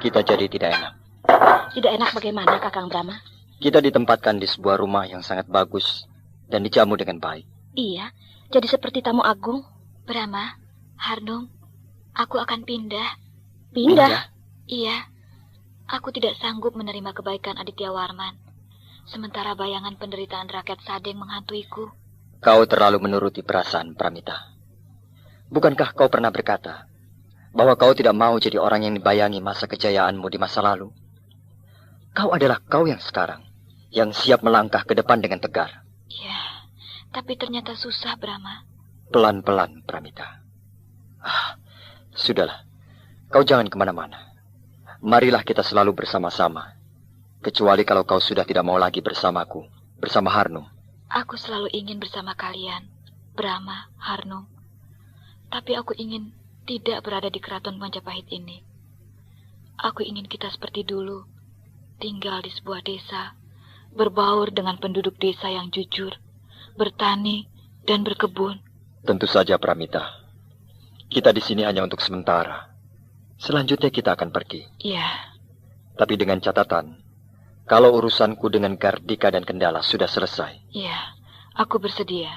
Kita jadi tidak enak. Tidak enak bagaimana, Kakang Brahma? Kita ditempatkan di sebuah rumah yang sangat bagus dan dijamu dengan baik. Iya, jadi seperti tamu agung. Brahma, Harnum, aku akan pindah. Pindah? Iya, aku tidak sanggup menerima kebaikan Aditya Warman. Sementara bayangan penderitaan rakyat Sadeng menghantuiku. Kau terlalu menuruti perasaan Pramita. Bukankah kau pernah berkata bahwa kau tidak mau jadi orang yang dibayangi masa kejayaanmu di masa lalu? Kau adalah kau yang sekarang, yang siap melangkah ke depan dengan tegar. Ya, tapi ternyata susah, Brahma. Pelan-pelan, Pramita. Sudahlah, kau jangan kemana-mana. Marilah kita selalu bersama-sama. Kecuali kalau kau sudah tidak mau lagi bersamaku, bersama Harnum. Aku selalu ingin bersama kalian, Brahma, Harnum. Tapi aku ingin tidak berada di keraton Majapahit ini. Aku ingin kita seperti dulu, tinggal di sebuah desa, berbaur dengan penduduk desa yang jujur, bertani dan berkebun. Tentu saja, Pramita. Kita di sini hanya untuk sementara. Selanjutnya kita akan pergi. Iya. Tapi dengan catatan, kalau urusanku dengan Gardika dan Kendala sudah selesai. Iya, aku bersedia.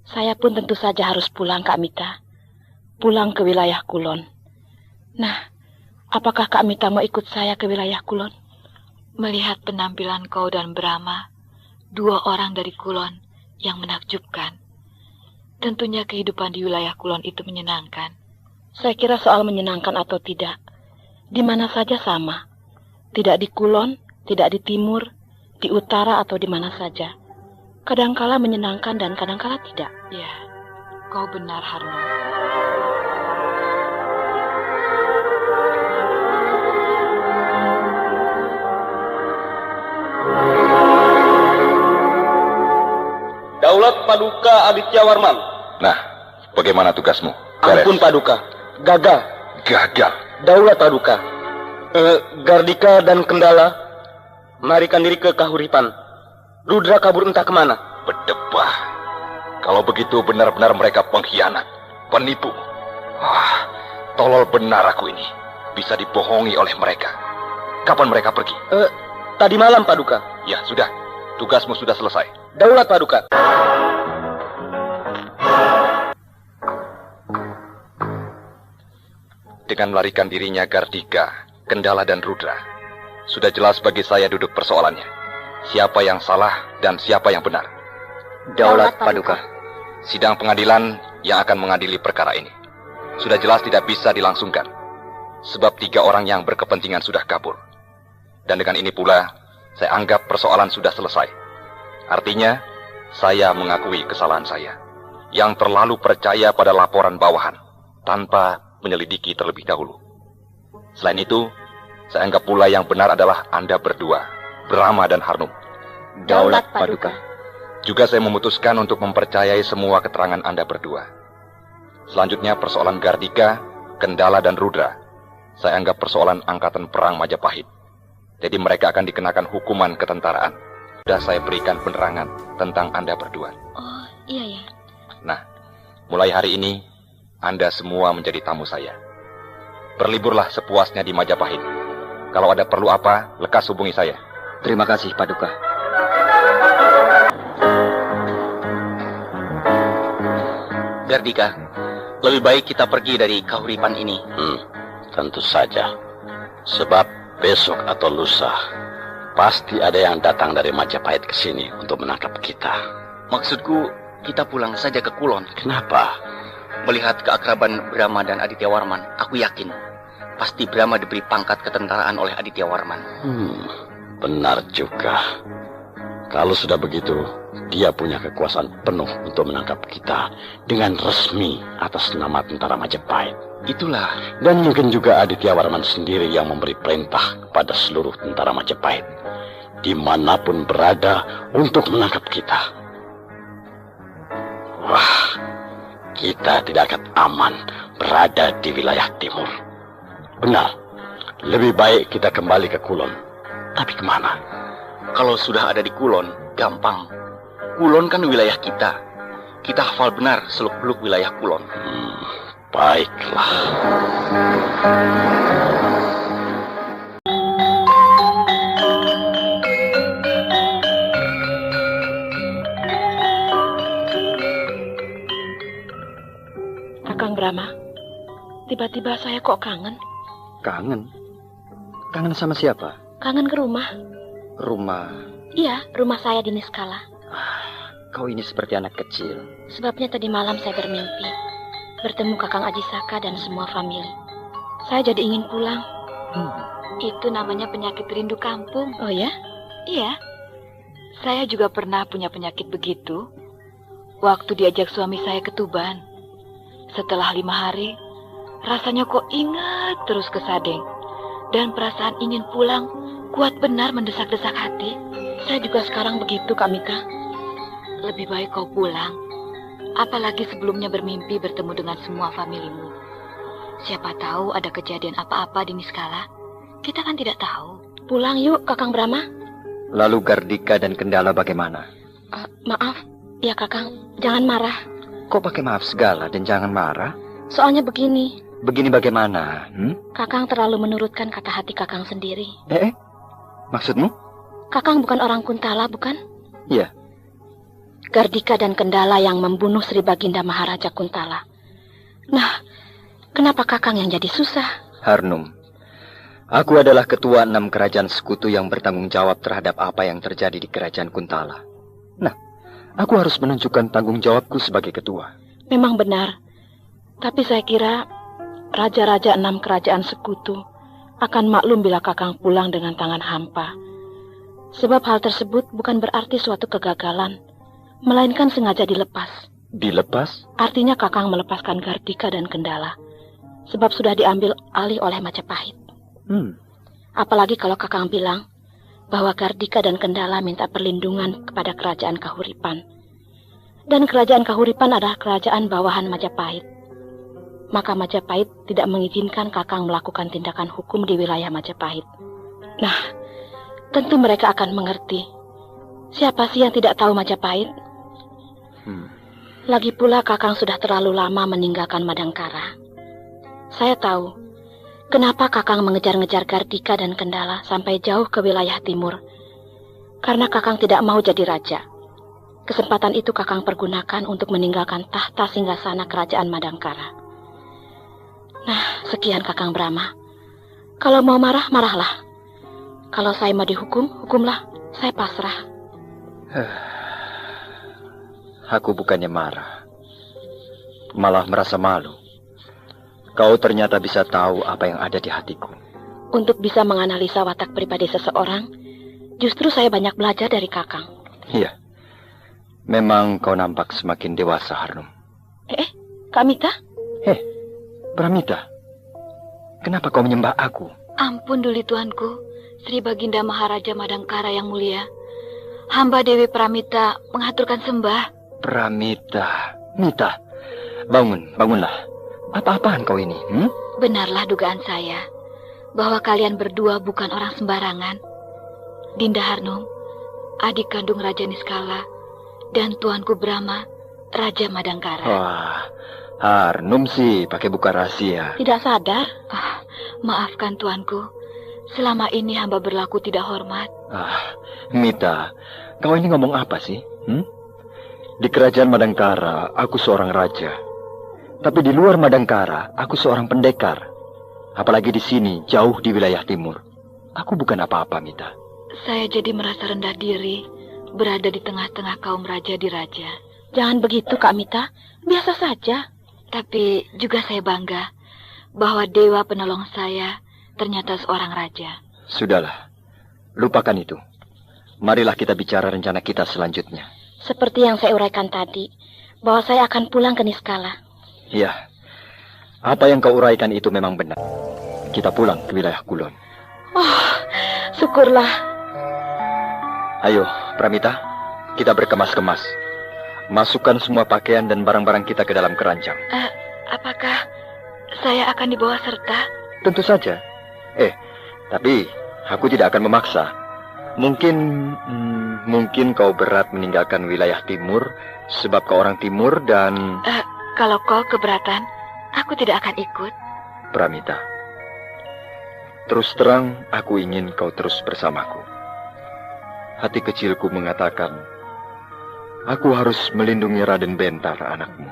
Saya pun tentu saja harus pulang, Kak Mita. Pulang ke wilayah Kulon. Nah, apakah Kak Mita mau ikut saya ke wilayah Kulon? Melihat penampilan kau dan Brahma, dua orang dari Kulon yang menakjubkan. Tentunya kehidupan di wilayah Kulon itu menyenangkan. Saya kira soal menyenangkan atau tidak, di mana saja sama. Tidak di Kulon, tidak di timur, di utara atau di mana saja. Kadangkala menyenangkan dan kadangkala tidak. Ya, kau benar, Harnum. Daulat Paduka Aditya Warman. Nah, bagaimana tugasmu? Ampun Paduka, gagal. Gagal? Daulat Paduka. Gardika dan Kendala melarikan diri ke Kahuripan. Rudra kabur entah kemana. Berdebah. Kalau begitu benar-benar mereka pengkhianat, penipu. Tolol benar aku ini. Bisa dibohongi oleh mereka. Kapan mereka pergi? Tadi malam Paduka. Ya, sudah. Tugasmu sudah selesai. Daulat Paduka. Dengan melarikan dirinya Gardika, Kendala dan Rudra, sudah jelas bagi saya duduk persoalannya. Siapa yang salah dan siapa yang benar. Daulat Paduka. Sidang pengadilan yang akan mengadili perkara ini sudah jelas tidak bisa dilangsungkan. Sebab 3 orang yang berkepentingan sudah kabur. Dan dengan ini pula, saya anggap persoalan sudah selesai. Artinya, saya mengakui kesalahan saya. Yang terlalu percaya pada laporan bawahan, tanpa menyelidiki terlebih dahulu. Selain itu, saya anggap pula yang benar adalah Anda berdua, Brahma dan Harnum. Daulat Paduka. Juga saya memutuskan untuk mempercayai semua keterangan Anda berdua. Selanjutnya persoalan Gardika, Kendala dan Rudra. Saya anggap persoalan angkatan perang Majapahit. Jadi mereka akan dikenakan hukuman ketentaraan. Sudah saya berikan penerangan tentang Anda berdua. Oh, iya ya. Nah, mulai hari ini, Anda semua menjadi tamu saya. Berliburlah sepuasnya di Majapahit. Kalau ada perlu apa, lekas hubungi saya. Terima kasih, Paduka. Gardika, lebih baik kita pergi dari Kahuripan ini. Tentu saja. Sebab besok atau lusa pasti ada yang datang dari Majapahit ke sini untuk menangkap kita. Maksudku, kita pulang saja ke Kulon. Kenapa? Melihat keakraban Brahma dan Aditya Warman, aku yakin pasti Brahma diberi pangkat ketentaraan oleh Aditya Warman. Benar juga. Kalau sudah begitu, dia punya kekuasaan penuh untuk menangkap kita dengan resmi atas nama tentara Majapahit. Itulah. Dan mungkin juga Aditya Warman sendiri yang memberi perintah kepada seluruh tentara Majapahit, dimanapun berada, untuk menangkap kita. Wah, kita tidak akan aman berada di wilayah timur. Benar, lebih baik kita kembali ke Kulon. Tapi kemana? Kalau sudah ada di Kulon, gampang. Kulon kan wilayah kita. Kita hafal benar seluk-beluk wilayah Kulon. Baiklah. Tiba-tiba saya kok kangen. Kangen? Kangen sama siapa? Kangen ke rumah. Rumah? Iya, rumah saya di Niskala. Kau ini seperti anak kecil. Sebabnya tadi malam saya bermimpi bertemu Kakang Ajisaka dan semua famili. Saya jadi ingin pulang. Itu namanya penyakit rindu kampung. Oh ya? Iya. Saya juga pernah punya penyakit begitu. Waktu diajak suami saya ke Tuban. Setelah 5 hari, rasanya kok ingat terus ke Sadeng. Dan perasaan ingin pulang kuat benar mendesak-desak hati. Saya juga sekarang begitu, Kak Mita. Lebih baik kau pulang. Apalagi sebelumnya bermimpi bertemu dengan semua familimu. Siapa tahu ada kejadian apa-apa di Niskala. Kita kan tidak tahu. Pulang yuk, Kakang Brahma. Lalu Gardika dan Kendala bagaimana? Maaf, ya Kakang. Jangan marah. Kok pakai maaf segala dan jangan marah? Soalnya begini. Begini bagaimana? Kakang terlalu menurutkan kata hati Kakang sendiri. Maksudmu? Kakang bukan orang Kuntala, bukan? Iya. Gardika dan Kendala yang membunuh Sri Baginda Maharaja Kuntala. Nah, kenapa Kakang yang jadi susah? Harnum, aku adalah ketua 6 kerajaan sekutu yang bertanggung jawab terhadap apa yang terjadi di kerajaan Kuntala. Nah, aku harus menunjukkan tanggung jawabku sebagai ketua. Memang benar. Tapi saya kira raja-raja 6 kerajaan sekutu akan maklum bila Kakang pulang dengan tangan hampa. Sebab hal tersebut bukan berarti suatu kegagalan, melainkan sengaja dilepas. Dilepas? Artinya Kakang melepaskan Gardika dan Kendala. Sebab sudah diambil alih oleh Majapahit. Apalagi kalau Kakang bilang bahwa Gardika dan Kendala minta perlindungan kepada kerajaan Kahuripan. Dan kerajaan Kahuripan adalah kerajaan bawahan Majapahit. Maka Majapahit tidak mengizinkan Kakang melakukan tindakan hukum di wilayah Majapahit. Nah, tentu mereka akan mengerti. Siapa sih yang tidak tahu Majapahit? Lagi pula Kakang sudah terlalu lama meninggalkan Madangkara. Saya tahu kenapa Kakang mengejar-ngejar Gardika dan Kendala sampai jauh ke wilayah timur. Karena Kakang tidak mau jadi raja. Kesempatan itu Kakang pergunakan untuk meninggalkan tahta singgasana kerajaan Madangkara. Nah, sekian Kakang Brahma. Kalau mau marah, marahlah. Kalau saya mau dihukum, hukumlah. Saya pasrah. Aku bukannya marah, malah merasa malu. Kau ternyata bisa tahu apa yang ada di hatiku. Untuk bisa menganalisa watak pribadi seseorang, justru saya banyak belajar dari Kakang. Iya, memang kau nampak semakin dewasa, Harnum. Kak Mita? Pramita, kenapa kau menyembah aku? Ampun Duli Tuanku, Sri Baginda Maharaja Madangkara yang mulia. Hamba Dewi Pramita mengaturkan sembah. Pramita, Mita, bangunlah. Apa-apaan kau ini? Benarlah dugaan saya, bahwa kalian berdua bukan orang sembarangan. Dinda Harnum, adik kandung Raja Niskala, dan Tuanku Brahma, Raja Madangkara. Wah, Harnum sih pakai buka rahasia. Tidak sadar. Maafkan Tuanku, selama ini hamba berlaku tidak hormat. Mita, kau ini ngomong apa sih? Di kerajaan Madangkara, aku seorang raja. Tapi di luar Madangkara, aku seorang pendekar. Apalagi di sini, jauh di wilayah timur. Aku bukan apa-apa, Mita. Saya jadi merasa rendah diri, berada di tengah-tengah kaum raja di raja. Jangan begitu, Kak Mita. Biasa saja. Tapi juga saya bangga bahwa dewa penolong saya ternyata seorang raja. Sudahlah, lupakan itu. Marilah kita bicara rencana kita selanjutnya. Seperti yang saya uraikan tadi, bahwa saya akan pulang ke Niskala. Iya, apa yang kau uraikan itu memang benar. Kita pulang ke wilayah Kulon. Syukurlah. Ayo, Pramita, kita berkemas-kemas. Masukkan semua pakaian dan barang-barang kita ke dalam keranjang. Apakah saya akan dibawa serta? Tentu saja. Tapi aku tidak akan memaksa. Mungkin kau berat meninggalkan wilayah timur sebab kau orang timur dan... Kalau kau keberatan, aku tidak akan ikut. Pramita, terus terang aku ingin kau terus bersamaku. Hati kecilku mengatakan, aku harus melindungi Raden Bentar, anakmu.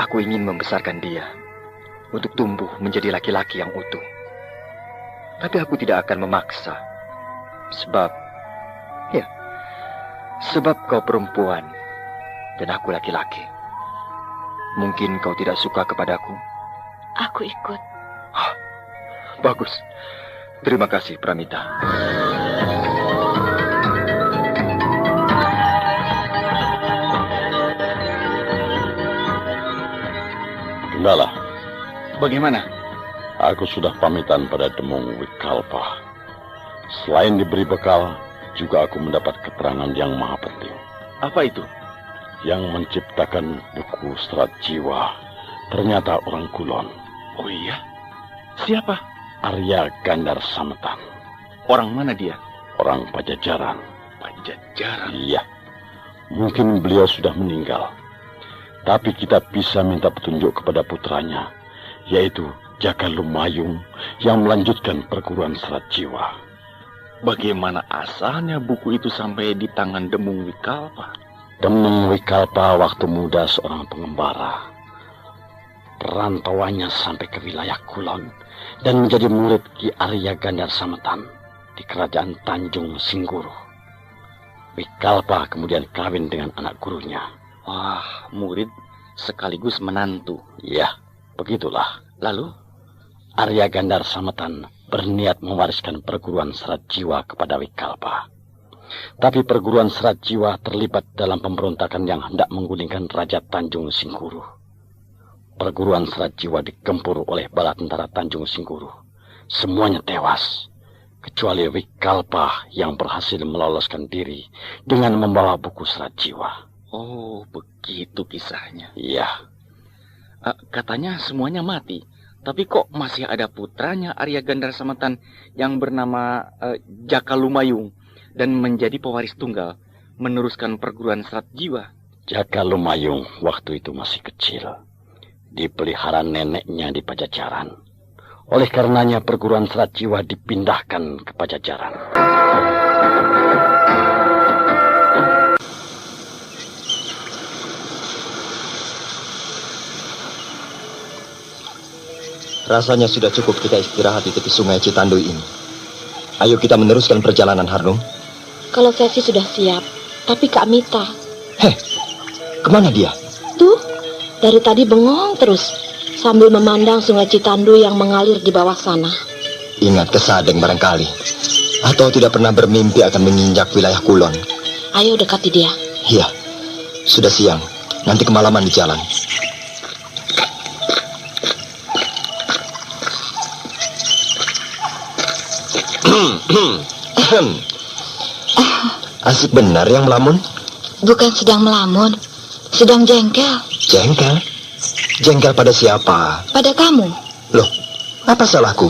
Aku ingin membesarkan dia. untuk tumbuh menjadi laki-laki yang utuh. Tapi aku tidak akan memaksa. Sebab kau perempuan dan aku laki-laki. Mungkin kau tidak suka kepadaku. Aku ikut. Bagus. Terima kasih, Pramita. Kendala, Bagaimana? aku sudah pamitan pada Demung Wikalpa. Selain diberi bekal, juga aku mendapat keterangan yang maha penting. Apa itu? Yang menciptakan buku serat jiwa ternyata orang Kulon. Oh iya? Siapa? Arya Gandar Sametan. Orang mana dia? Orang Pajajaran. Pajajaran? Iya. Mungkin beliau sudah meninggal. Tapi kita bisa minta petunjuk kepada putranya, yaitu Jaka Lumayung yang melanjutkan perguruan serat jiwa. Bagaimana asalnya buku itu sampai di tangan Demung Wikalpa? Demung Wikalpa waktu muda seorang pengembara. Perantauannya sampai ke wilayah Kulon dan menjadi murid Ki Arya Gandar Sametan di kerajaan Tanjung Singguru. Wikalpa kemudian kawin dengan anak gurunya. Wah, murid sekaligus menantu. Ya, begitulah. Lalu? Arya Gandar Sametan berniat mewariskan perguruan serat jiwa kepada Wikalpa. Tapi perguruan serat jiwa terlibat dalam pemberontakan yang hendak menggulingkan Raja Tanjung Singguru. Perguruan serat jiwa digempur oleh bala tentara Tanjung Singguru. Semuanya tewas, kecuali Wikalpa yang berhasil meloloskan diri dengan membawa buku serat jiwa. Oh, begitu kisahnya. Iya. Katanya semuanya mati. Tapi kok masih ada putranya Arya Gandar Sametan yang bernama Jaka Lumayung dan menjadi pewaris tunggal, meneruskan perguruan serat jiwa. Jaka Lumayung waktu itu masih kecil, dipelihara neneknya di Pajajaran. Oleh karenanya perguruan serat jiwa dipindahkan ke Pajajaran. Rasanya sudah cukup kita istirahat di tepi sungai Citandui ini. Ayo kita meneruskan perjalanan, Harnum. Kalau saya sih sudah siap, tapi Kak Mita. Kemana dia? Tuh, dari tadi bengong terus, sambil memandang sungai Citandui yang mengalir di bawah sana. Ingat kesadeng barangkali. Atau tidak pernah bermimpi akan menginjak wilayah Kulon. Ayo dekati dia. Iya, sudah siang. Nanti kemalaman di jalan. Asik benar yang melamun. Bukan sedang melamun, sedang jengkel. Jengkel? Jengkel pada siapa? Pada kamu. Loh, apa salahku?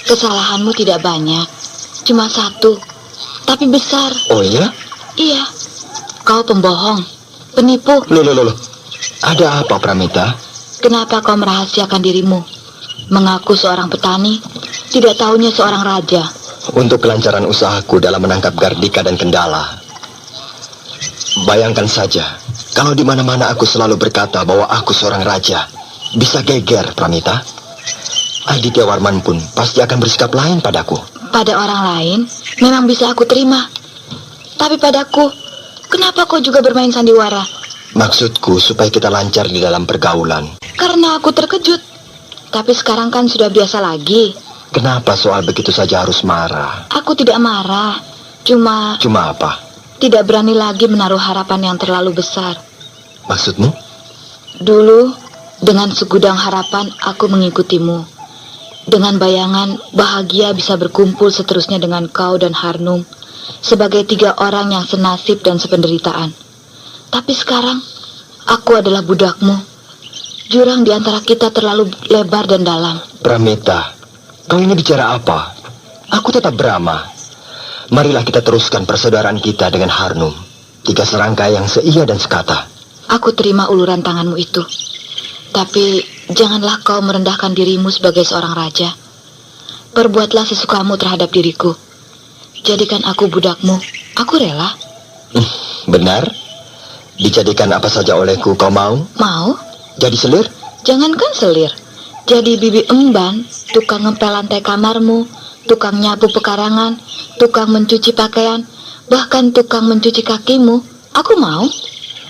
Kesalahanmu tidak banyak, cuma satu, tapi besar. Oh iya? Iya, kau pembohong, penipu. Loh. Ada apa, Pramita? Kenapa kau merahasiakan dirimu? Mengaku seorang petani, tidak taunya seorang raja. Untuk kelancaran usahaku dalam menangkap Gardika dan Kendala. Bayangkan saja, kalau di mana-mana aku selalu berkata bahwa aku seorang raja, bisa geger, Pramita. Aditya Warman pun pasti akan bersikap lain padaku. Pada orang lain, memang bisa aku terima. Tapi padaku, kenapa kau juga bermain sandiwara? Maksudku supaya kita lancar di dalam pergaulan. Karena aku terkejut. Tapi sekarang kan sudah biasa lagi. Kenapa soal begitu saja harus marah? Aku tidak marah, cuma apa? tidak berani lagi menaruh harapan yang terlalu besar. Maksudmu? Dulu, dengan segudang harapan aku mengikutimu. Dengan bayangan bahagia bisa berkumpul seterusnya dengan kau dan Harnum sebagai 3 orang yang senasib dan sependeritaan. Tapi sekarang, aku adalah budakmu. Jurang di antara kita terlalu lebar dan dalam. Pramita, kau ini bicara apa? Aku tetap Brahma. Marilah kita teruskan persaudaraan kita dengan Harnum. 3 serangkai yang seia dan sekata. Aku terima uluran tanganmu itu. Tapi janganlah kau merendahkan dirimu sebagai seorang raja. Perbuatlah sesukamu terhadap diriku. Jadikan aku budakmu. Aku rela. Benar? Dijadikan apa saja olehku kau mau? Mau? Jadi selir? Jangankan selir. Jadi Bibi Emban, tukang ngepel lantai kamarmu, tukang nyapu pekarangan, tukang mencuci pakaian, bahkan tukang mencuci kakimu, aku mau.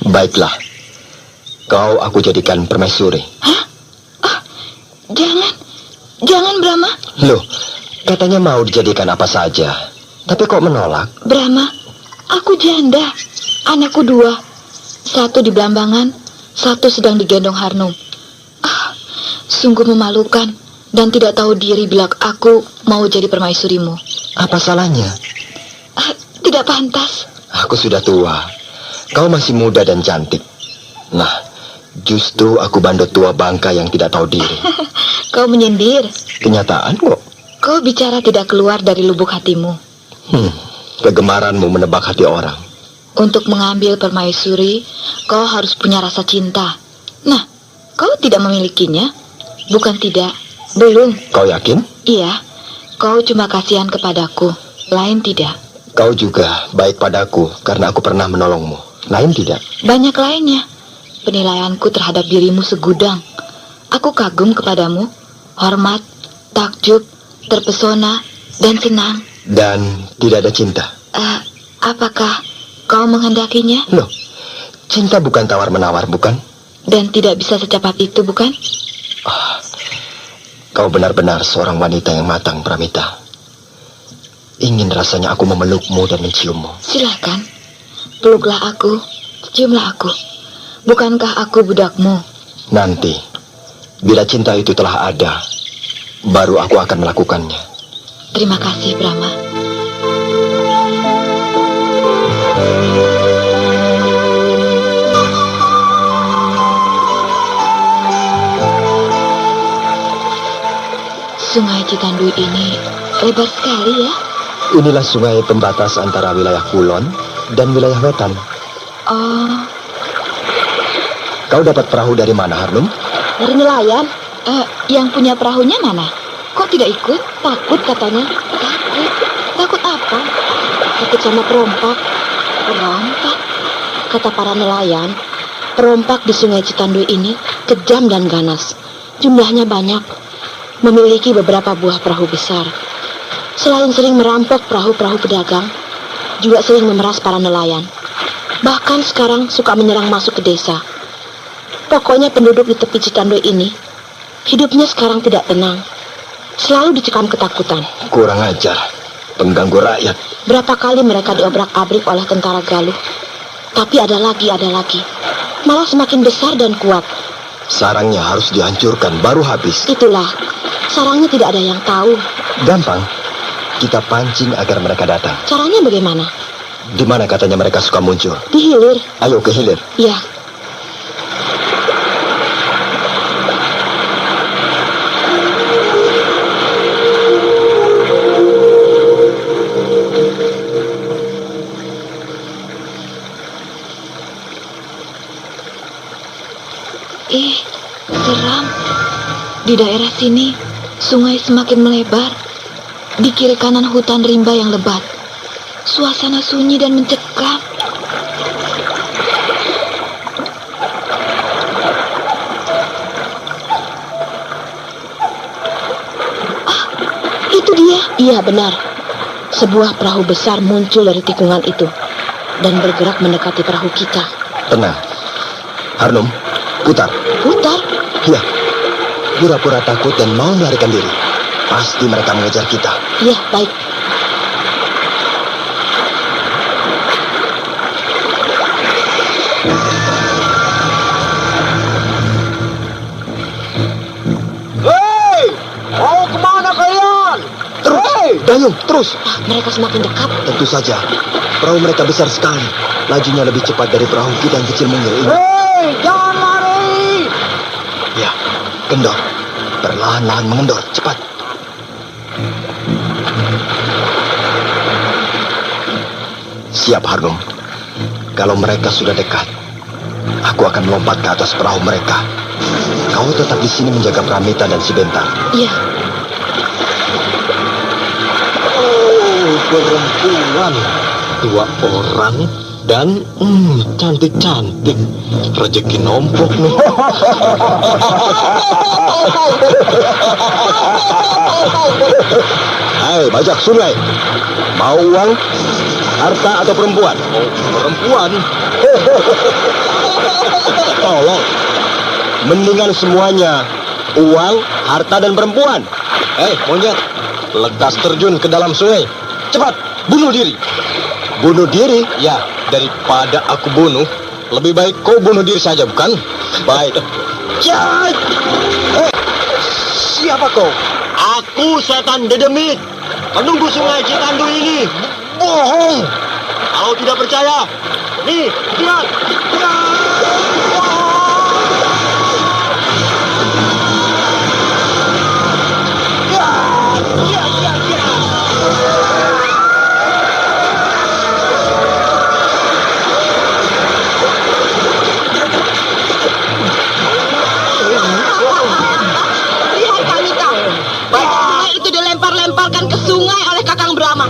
Baiklah, kau aku jadikan permaisuri. Hah? Oh, jangan Brahma. Loh, katanya mau dijadikan apa saja, tapi kok menolak? Brahma, aku janda, anakku 2, 1 di Blambangan, 1 sedang digendong Harnum. Sungguh memalukan dan tidak tahu diri bila aku mau jadi permaisurimu. Apa salahnya? Tidak pantas. Aku sudah tua, kau masih muda dan cantik. Nah, justru aku bandot tua bangka yang tidak tahu diri. Kau menyindir. Kenyataan kok. Kau bicara tidak keluar dari lubuk hatimu. Kegemaranmu menebak hati orang. Untuk mengambil permaisuri, kau harus punya rasa cinta. Nah, kau tidak memilikinya. Bukan tidak, belum. Kau yakin? Iya, kau cuma kasihan kepadaku, lain tidak. Kau juga baik padaku karena aku pernah menolongmu, lain tidak. Banyak lainnya. Penilaianku terhadap dirimu segudang. Aku kagum kepadamu, hormat, takjub, terpesona, dan senang. Dan tidak ada cinta? Apakah kau menghendakinya? Loh, cinta bukan tawar-menawar, bukan? Dan tidak bisa secepat itu, bukan? Kau benar-benar seorang wanita yang matang, Pramita. Ingin rasanya aku memelukmu dan menciummu. Silakan, peluklah aku, ciumlah aku. Bukankah aku budakmu? Nanti, bila cinta itu telah ada, baru aku akan melakukannya. Terima kasih, Brahma. Sungai Citandui ini lebar sekali ya. Inilah sungai pembatas antara wilayah Kulon dan wilayah Wetan. Oh. Kau dapat perahu dari mana, Harnum? Dari nelayan. Yang punya perahunya mana? Kok tidak ikut? Takut katanya. Takut? Takut apa? Takut sama perompak. Perompak? Kata para nelayan, perompak di Sungai Citandui ini kejam dan ganas. Jumlahnya banyak. Memiliki beberapa buah perahu besar. Selain sering merampok perahu-perahu pedagang, juga sering memeras para nelayan. Bahkan sekarang suka menyerang masuk ke desa. Pokoknya penduduk di tepi Citandui ini, hidupnya sekarang tidak tenang. Selalu dicekam ketakutan. Kurang ajar, pengganggu rakyat. Berapa kali mereka diobrak-abrik oleh tentara Galuh. Tapi ada lagi. Malah semakin besar dan kuat. Sarangnya harus dihancurkan, baru habis. Itulah, sarangnya tidak ada yang tahu. Gampang, kita pancing agar mereka datang. Caranya bagaimana? Di mana katanya mereka suka muncul? Di hilir. Ayo ke hilir. Iya. Seram. Di daerah sini, sungai semakin melebar. Di kiri kanan hutan rimba yang lebat. Suasana sunyi dan mencekam. Itu dia. Iya, benar. Sebuah perahu besar muncul dari tikungan itu dan bergerak mendekati perahu kita. Tenang. Harnum, putar. Putar? Ya, pura-pura takut dan mau melarikan diri. Pasti mereka mengejar kita. Iya, baik. Hei, mau kemana kalian? Terus, Dayung, terus. Mereka semakin dekat. Tentu saja, perahu mereka besar sekali. Lajunya lebih cepat dari perahu kita yang kecil mungil ini. Hei, jangan lari! Ya, kendor. Perlahan-lahan mengendor, cepat. Siap, Harnum. Kalau mereka sudah dekat, aku akan melompat ke atas perahu mereka. Kau tetap di sini menjaga Pramita dan si Bentar. Iya. Oh, perempuan. 2 orang Dan cantik-cantik. Rezeki nombok nih. Hai, bajak sungai. Mau uang, harta atau perempuan? Oh, perempuan. Tolong. Mendingan semuanya. Uang, harta, dan perempuan. Hei, monyet. Lekas terjun ke dalam sungai. Cepat, bunuh diri. Bunuh diri? Ya, daripada aku bunuh, lebih baik kau bunuh diri saja, bukan? Baik. Cai! Siapa kau? Aku setan Dedemit, penunggu sungai Citandu ini. Bohong! Kalau tidak percaya, nih, lihat! Dilemparkan ke sungai oleh Kakang Brahma.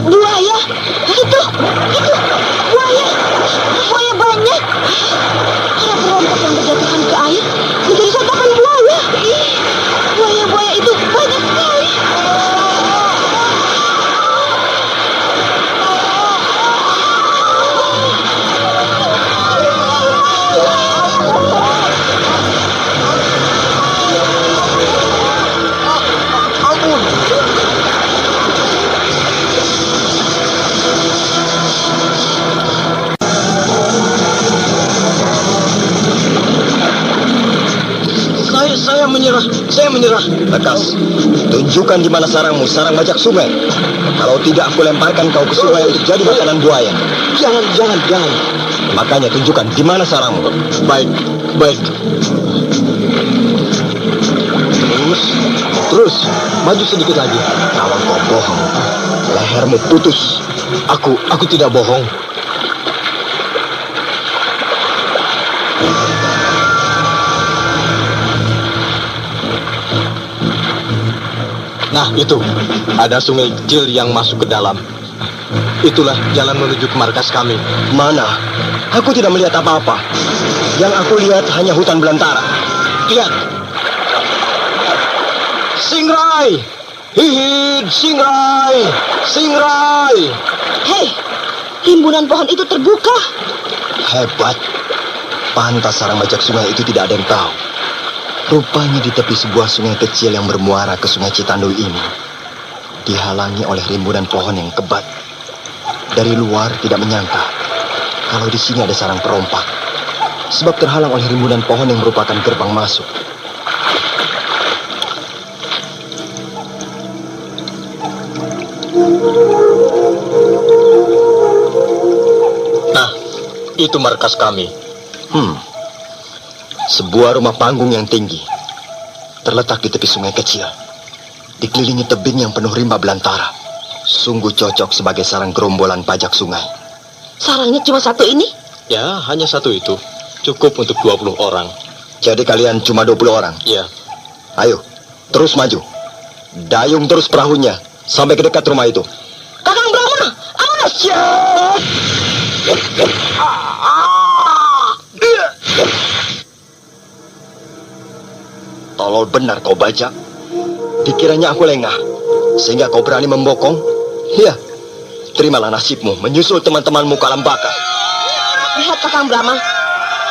Buaya, itu buaya banyak. Para perampok yang berjatuhan ke air menjadi santapan buaya. Buaya itu banyak sekali. Saya menyerah. Lekas, tunjukkan di mana sarangmu, sarang bajak sungai. Kalau tidak, aku lemparkan kau ke sungai untuk jadi makanan buaya. Jangan. Makanya tunjukkan di mana sarangmu. Baik. Terus, maju sedikit lagi. Kalau kau bohong, lehermu putus. Aku tidak bohong. Nah, itu. Ada sungai kecil yang masuk ke dalam. Itulah jalan menuju ke markas kami. Mana? Aku tidak melihat apa-apa. Yang aku lihat hanya hutan belantara. Lihat. Singrai! Hihid, Singrai! Hei, timbunan pohon itu terbuka. Hebat. Pantas sarang bajak sungai itu tidak ada yang tahu. Rupanya di tepi sebuah sungai kecil yang bermuara ke sungai Citandu ini dihalangi oleh rimbunan pohon yang kebat. Dari luar tidak menyangka kalau di sini ada sarang perompak, sebab terhalang oleh rimbunan pohon yang merupakan gerbang masuk. Nah, itu markas kami. Sebuah rumah panggung yang tinggi terletak di tepi sungai kecil, dikelilingi tebing yang penuh rimba belantara. Sungguh cocok sebagai sarang gerombolan pajak sungai. Sarangnya cuma satu ini? Ya, hanya satu itu. Cukup untuk 20 orang. Jadi kalian cuma 20 orang? Ya. Ayo, terus maju. Dayung terus perahunya sampai ke dekat rumah itu. Kakang Brahma, awas! Tolol benar kau bajak. Dikiranya aku lengah, sehingga kau berani membokong. Ya, terimalah nasibmu menyusul teman-temanmu ke alam baka. Lihat Kakang Brahma,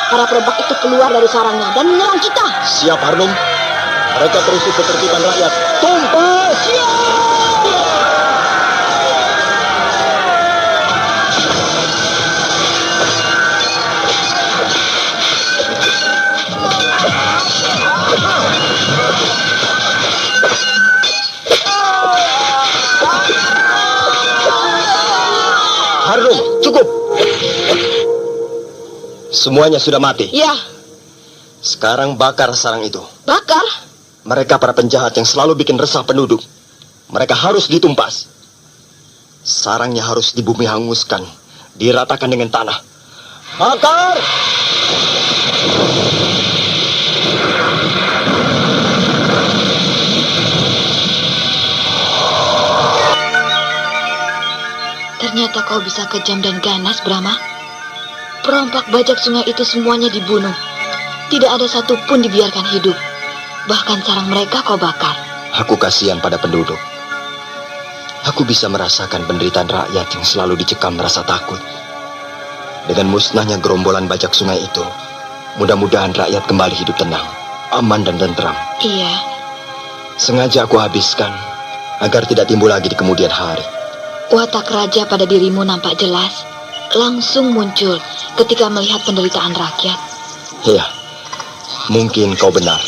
para perompak itu keluar dari sarangnya dan menyerang kita. Siap Harnum. Mereka terusik ketertiban rakyat. Tumpas! Harnum, cukup. Semuanya sudah mati. Ya. Sekarang bakar sarang itu. Bakar? Mereka para penjahat yang selalu bikin resah penduduk. Mereka harus ditumpas. Sarangnya harus di bumi hanguskan, diratakan dengan tanah. Bakar! Ternyata kau bisa kejam dan ganas, Brahma. Perompak bajak sungai itu semuanya dibunuh. Tidak ada satupun dibiarkan hidup. Bahkan sarang mereka kau bakar. Aku kasihan pada penduduk. Aku bisa merasakan penderitaan rakyat yang selalu dicekam rasa takut. Dengan musnahnya gerombolan bajak sungai itu, mudah-mudahan rakyat kembali hidup tenang, aman dan tentram. Iya. Sengaja aku habiskan agar tidak timbul lagi di kemudian hari. Watak raja pada dirimu nampak jelas. Langsung muncul ketika melihat penderitaan rakyat. Ya, mungkin kau benar.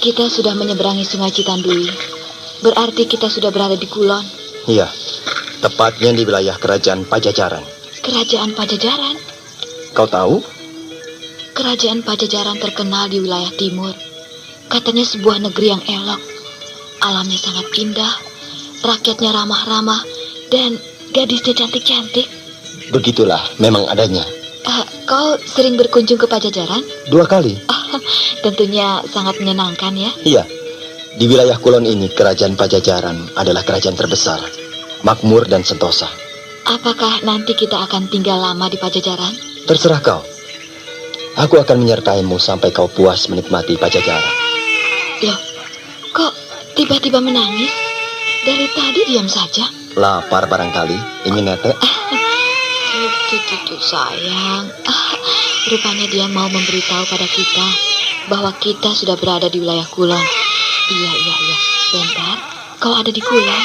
Kita sudah menyeberangi sungai Citandui. Berarti kita sudah berada di Kulon. Iya, tepatnya di wilayah kerajaan Pajajaran. Kerajaan Pajajaran? Kau tahu? Kerajaan Pajajaran terkenal di wilayah timur. Katanya sebuah negeri yang elok. Alamnya sangat indah, rakyatnya ramah-ramah, dan gadisnya cantik-cantik. Begitulah, memang adanya. Kau sering berkunjung ke Pajajaran? 2 kali. Tentunya sangat menyenangkan ya? Iya, di wilayah Kulon ini kerajaan Pajajaran adalah kerajaan terbesar, makmur dan sentosa. Apakah nanti kita akan tinggal lama di Pajajaran? Terserah kau. Aku akan menyertaimu sampai kau puas menikmati Pajajaran. Loh, kok tiba-tiba menangis? Dari tadi diam saja. Lapar barangkali, ingin netek? Sayang. Rupanya dia mau memberitahu pada kita bahwa kita sudah berada di wilayah Kulon. Iya. Bentar, kau ada di Kulon.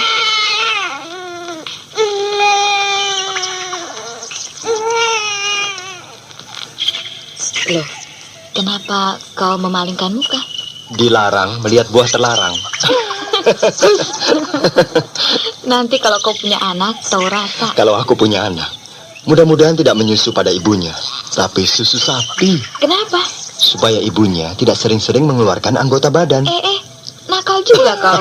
Loh, kenapa kau memalingkan muka? Dilarang melihat buah terlarang. Nanti kalau kau punya anak, tahu rasa. Kalau aku punya anak, mudah-mudahan tidak menyusu pada ibunya, tapi susu sapi. Kenapa? Supaya ibunya tidak sering-sering mengeluarkan anggota badan. Nakal juga kau.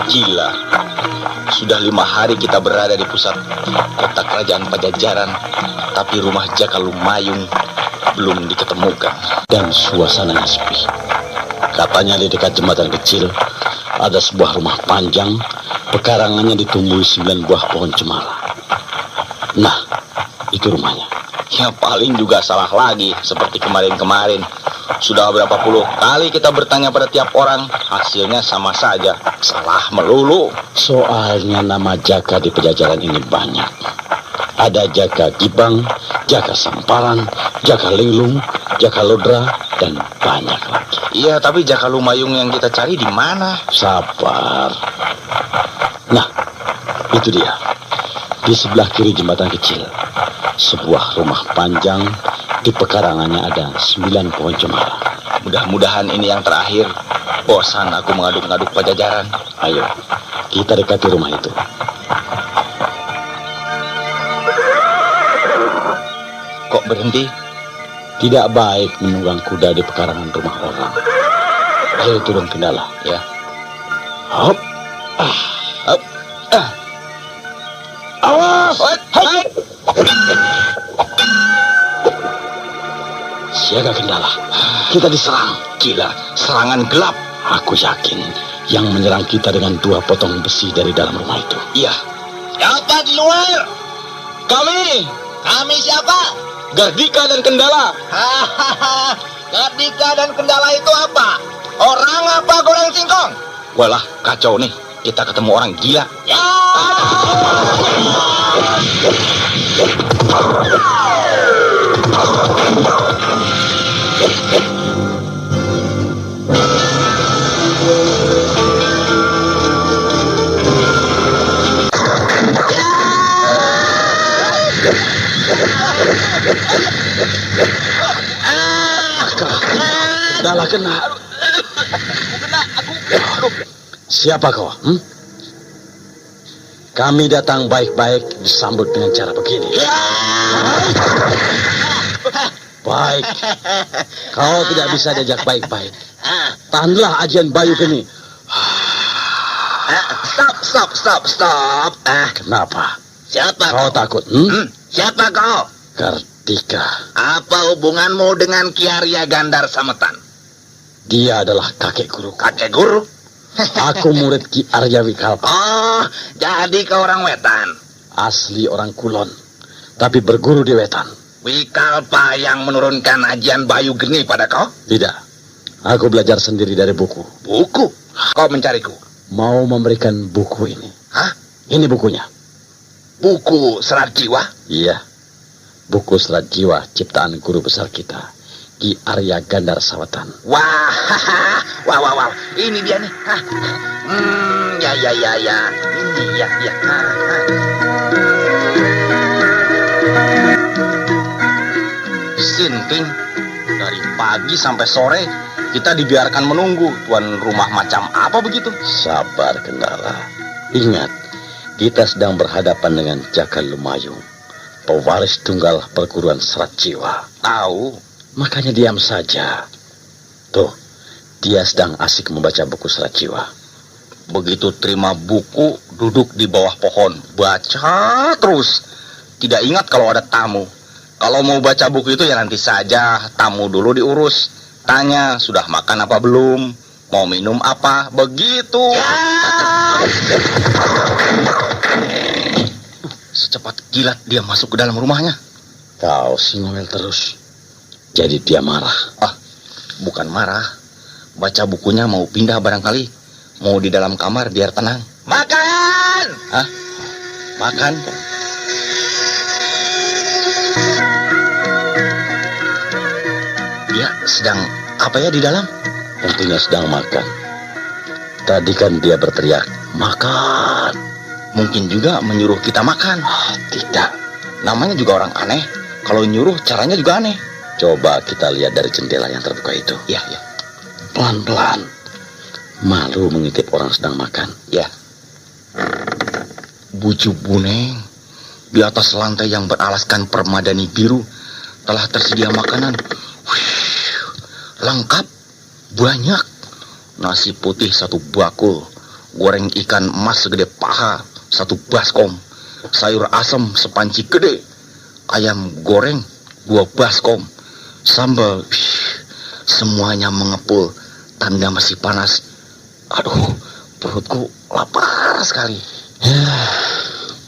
Gila, sudah 5 hari kita berada di pusat kota kerajaan Pajajaran, tapi rumah Jaka Lumayung belum diketemukan. Dan suasananya sepi. Katanya di dekat jembatan kecil ada sebuah rumah panjang, pekarangannya ditumbuhi 9 buah pohon cemara. Nah, itu rumahnya. Ya paling juga salah lagi, seperti kemarin-kemarin. Sudah berapa puluh kali kita bertanya pada tiap orang, hasilnya sama saja, salah melulu. Soalnya nama Jaka di Pajajaran ini banyak. Ada Jaka Gibang, Jaka Samparan, Jaka Linglung, Jaka Lodra, dan banyak lagi. Iya, tapi Jaka Lumayung yang kita cari di mana? Sabar. Nah, itu dia. Di sebelah kiri jembatan kecil, sebuah rumah panjang, di pekarangannya ada 9 pohon cemara. Mudah-mudahan ini yang terakhir. Bosan aku mengaduk-ngaduk Pajajaran. Ayo, kita dekati rumah itu. Kok berhenti? Tidak baik menunggang kuda di pekarangan rumah orang. Ayo turun kendala. Ya. Hop. Hop. Awas! Hai. Siaga kendala. Kita diserang. Gila, serangan gelap. Aku yakin yang menyerang kita dengan 2 potong besi dari dalam rumah itu. Iya. Siapa di luar? Kami. Kami siapa? Gardika dan Kendala. Hahaha. Gardika dan Kendala itu apa? Orang apa goreng singkong? Walah, kacau nih. Kita ketemu orang gila. Ya. Kendala kena. Siapa kau? Kami datang baik-baik disambut dengan cara begini. Baik. Kau tidak bisa diajak baik-baik. Tahanlah ajian Bayu Geni. Stop. Kenapa? Siapa Kau kau? takut? Siapa kau? Kartika. Apa hubunganmu dengan Ki Arya Gandar Sametan? Dia adalah kakek guru. Kakek guru? Aku murid Ki Arya Wikalpa. Oh, jadi kau orang Wetan. Asli orang Kulon, tapi berguru di Wetan. Wikalpa yang menurunkan ajian Bayu Geni pada kau? Tidak. Aku belajar sendiri dari buku. Buku? Kau mencariku? Mau memberikan buku ini. Hah? Ini bukunya. Buku Serat Jiwa? Iya. Buku Serat Jiwa ciptaan guru besar kita, Ki Arya Gandar Sametan. Wah. Ini dia nih. Ya. Ini ya. Sinting, dari pagi sampai sore kita dibiarkan menunggu. Tuan rumah macam apa begitu? Sabar, Kendala. Ingat, kita sedang berhadapan dengan Jaka Lumayung, pewaris tunggal perguruan Serat Jiwa. Tahu. Makanya diam saja. Tuh, dia sedang asik membaca buku Serat Jiwa. Begitu terima buku, duduk di bawah pohon, baca terus. Tidak ingat kalau ada tamu. Kalau mau baca buku itu ya nanti saja, tamu dulu diurus. Tanya, sudah makan apa belum? Mau minum apa? Begitu. Secepat kilat dia masuk ke dalam rumahnya. Kau si ngomel terus. Jadi dia marah. Bukan marah. Baca bukunya mau pindah barangkali. Mau di dalam kamar biar tenang. Makan! Hah? Makan? Dia sedang apa ya di dalam? Tentunya sedang makan. Tadi kan dia berteriak, makan. Mungkin juga menyuruh kita makan. Tidak. Namanya juga orang aneh. Kalau nyuruh caranya juga aneh. Coba kita lihat dari jendela yang terbuka itu. Ya. Pelan-pelan. Malu mengintip orang sedang makan. Ya. Buju Buneng, di atas lantai yang beralaskan permadani biru telah tersedia makanan. Lengkap, banyak. Nasi putih 1 bakul, goreng ikan emas segede paha 1 baskom, sayur asam sepanci gede, ayam goreng 2 baskom, sambal, semuanya mengepul, tanda masih panas. Aduh, perutku lapar sekali.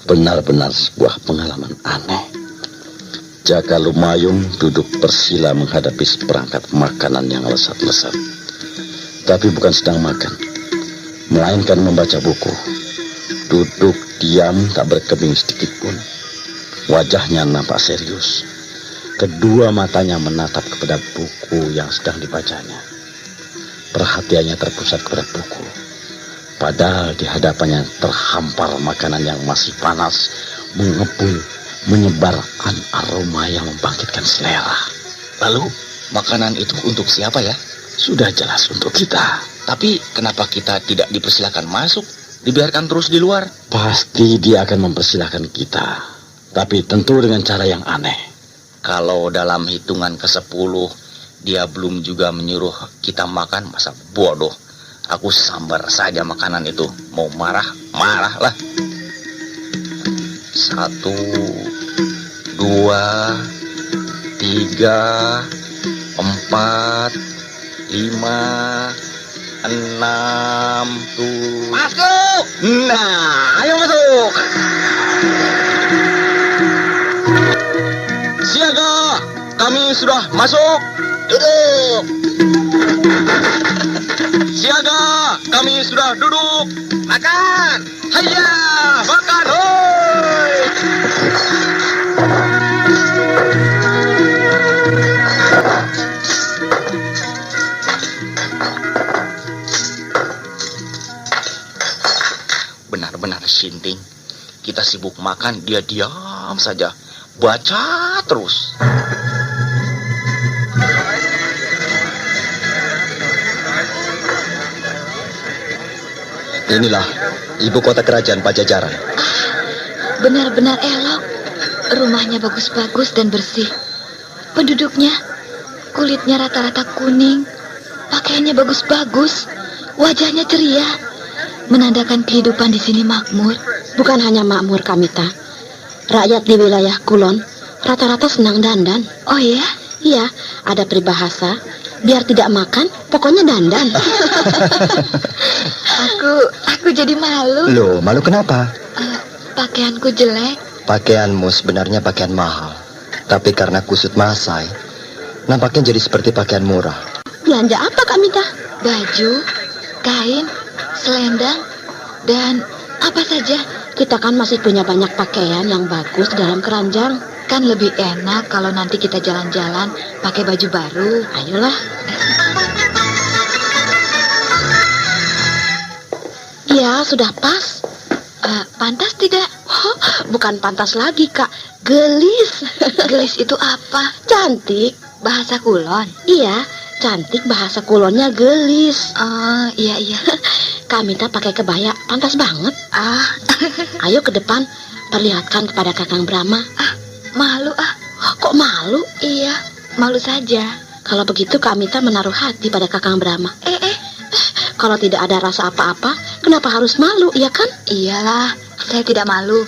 Benar-benar sebuah pengalaman aneh. Jaka Lumayung duduk bersila menghadapi seperangkat makanan yang lesat-lesat. Tapi bukan sedang makan, melainkan membaca buku. Duduk diam tak berkeming sedikit pun. Wajahnya nampak serius. Kedua matanya menatap kepada buku yang sedang dibacanya. Perhatiannya terpusat kepada buku. Padahal di hadapannya terhampar makanan yang masih panas, mengepul, menyebarkan aroma yang membangkitkan selera. Lalu, makanan itu untuk siapa ya? Sudah jelas untuk kita. Tapi kenapa kita tidak dipersilakan masuk? Dibiarkan terus di luar? Pasti dia akan mempersilahkan kita. Tapi tentu dengan cara yang aneh. Kalau dalam hitungan ke-10 dia belum juga menyuruh kita makan, masa bodoh. Aku sambar saja makanan itu. Mau marah, marahlah. 1, 2, 3, 4, 5, 6 tuh. Masuk! Nah, ayo masuk. Siaga, kami sudah masuk. Duduk! Siaga, kami sudah duduk. Makan! Hayya, makan, hoi! Benar-benar Sinting. Kita sibuk makan, dia diam saja. Baca terus. Inilah ibu kota kerajaan Pajajaran. Benar-benar elok. Rumahnya bagus-bagus dan bersih. penduduknya. Kulitnya rata-rata kuning, pakaiannya bagus-bagus, wajahnya ceria, menandakan kehidupan di sini makmur. Bukan hanya makmur, Kamita. Rakyat di wilayah Kulon rata-rata senang dandan. Oh ya? Iya, ada peribahasa, biar tidak makan, pokoknya dandan. Aku jadi malu. Loh, malu kenapa? Pakaianku jelek. Pakaianmu sebenarnya pakaian mahal. Tapi karena kusut Masai, nampaknya jadi seperti pakaian murah. Belanja apa, Kamita? Baju, kain, selendang, dan apa saja. Kita kan masih punya banyak pakaian yang bagus dalam keranjang. Kan lebih enak kalau nanti kita jalan-jalan pakai baju baru. Ayolah. Ya, sudah pas. Pantas tidak? Oh, bukan pantas lagi, Kak. Gelis. Gelis itu apa? Cantik. Bahasa Kulon? Iya, cantik bahasa Kulonnya gelis. Oh, iya. Kamita pakai kebaya, pantas banget. Ayo ke depan, perlihatkan kepada Kakang Brahma. Malu Kok malu? Iya, malu saja. Kalau begitu Kamita menaruh hati pada Kakang Brahma. Kalau tidak ada rasa apa-apa, kenapa harus malu, iya kan? Iyalah, saya tidak malu.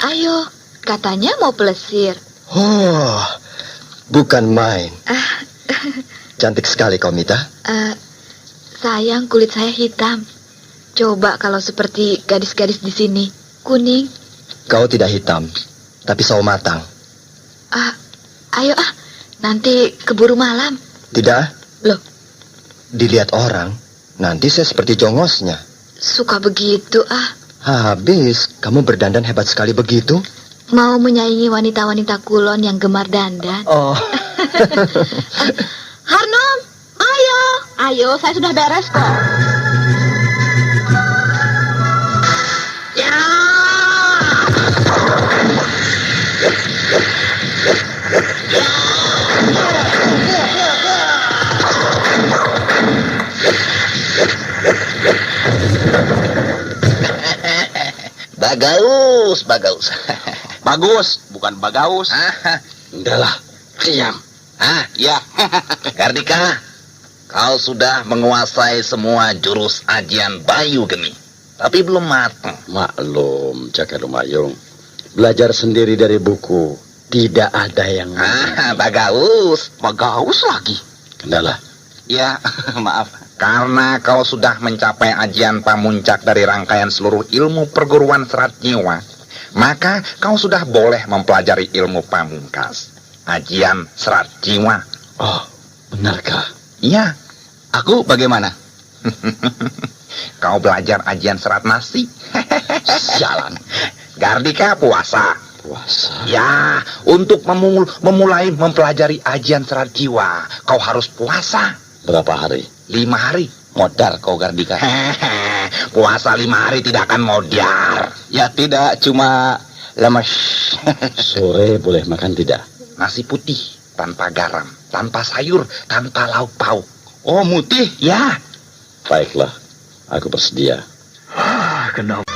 Ayo, katanya mau pelesir. Oh, bukan main. Cantik sekali kau, Mita. Sayang, kulit saya hitam. Coba kalau seperti gadis-gadis di sini, kuning. Kau tidak hitam, tapi sawo matang. Ayo nanti keburu malam. Tidak? Loh? Dilihat orang, nanti saya seperti jongosnya. Suka begitu Habis, kamu berdandan hebat sekali begitu. Mau menyaingi wanita-wanita Kulon yang gemar dandan. Oh. Harnum, ayo, saya sudah beres kok. Ya. Bagaus. Bagus, bukan bagaus. Udahlah, diam. Ya. Gardika, kau sudah menguasai semua jurus ajian Bayu Geni, tapi belum matang. Maklum, Jaka Lumayung. Belajar sendiri dari buku. Tidak ada yang... Bagaus. Bagaus lagi. Kendala. Ya, maaf. Karena kau sudah mencapai ajian pamuncak dari rangkaian seluruh ilmu perguruan serat jiwa, maka kau sudah boleh mempelajari ilmu pamungkas, ajian serat jiwa. Oh, benarkah? Iya. Aku bagaimana? Kau belajar ajian serat nasi. Sialan. Gardika puasa. Puasa. Ya, untuk memulai mempelajari ajian serat jiwa, kau harus puasa. Berapa hari? 5 hari. Modar kau, Gardika. Puasa 5 hari tidak akan modar. Ya tidak, cuma lemes. Sore boleh makan tidak? Nasi putih, tanpa garam, tanpa sayur, tanpa lauk pauk. Oh, mutih. Ya. Baiklah, aku bersedia. Kenapa?